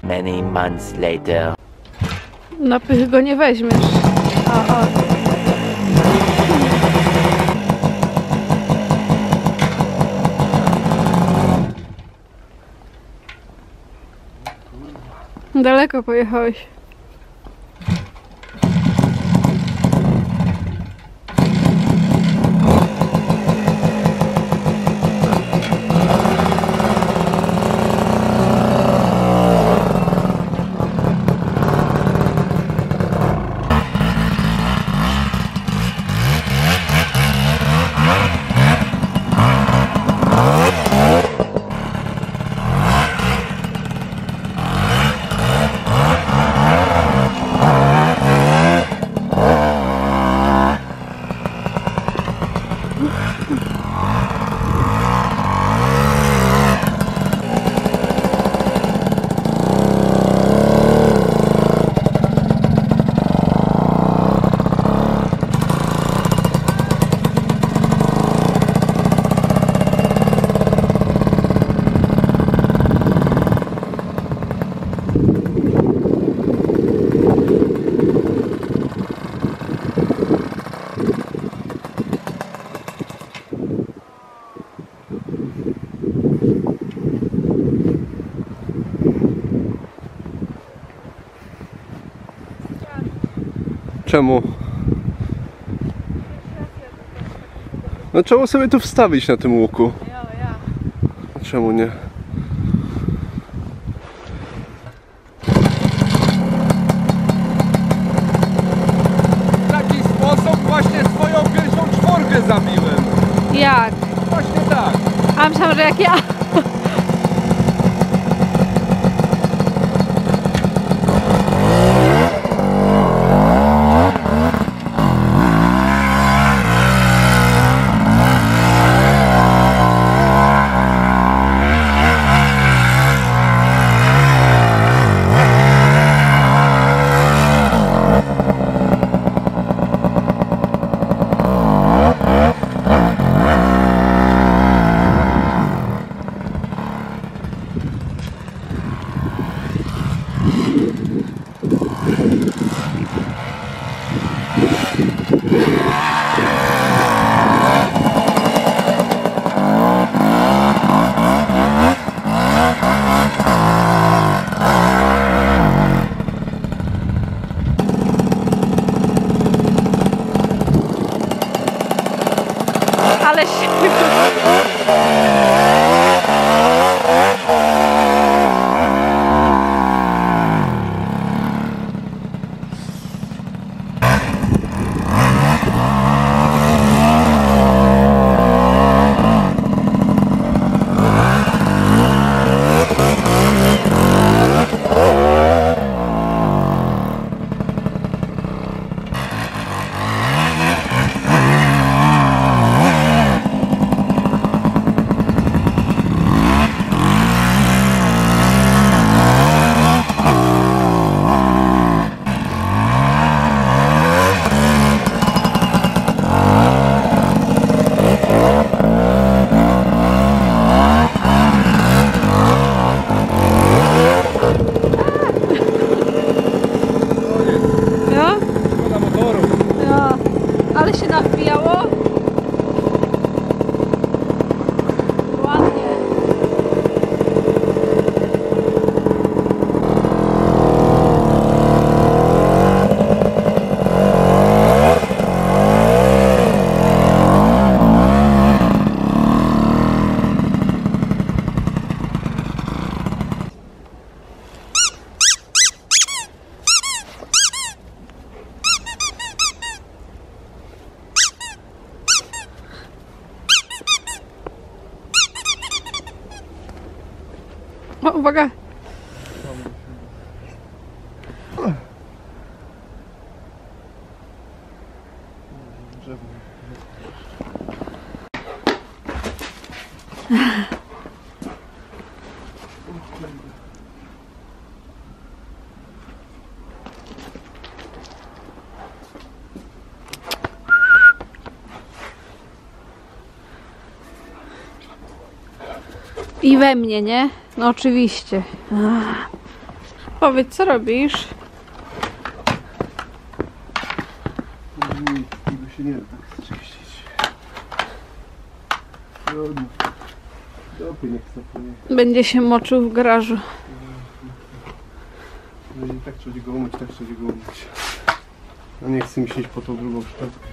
Many months later. Na pych go nie weźmiesz. O. Daleko pojechałeś. Czemu? No trzeba sobie tu wstawić na tym łuku. Ja. Czemu nie? W taki sposób właśnie swoją pierwszą czwórkę zabiłem. Jak? Właśnie tak. A myślałam, że jak ja. Ale się... Ale się nawbijało. Ładnie. O, uwaga! I we mnie, nie? No oczywiście. Powiedz, co robisz? Nic, tego się nie da tak zczyścić. Trudno. Dopy niech stopuje. Będzie się moczył w garażu. No i tak trzeba go umyć, tak trzeba go umyć. No nie chcę mi się iść po tą drugą sztabkę.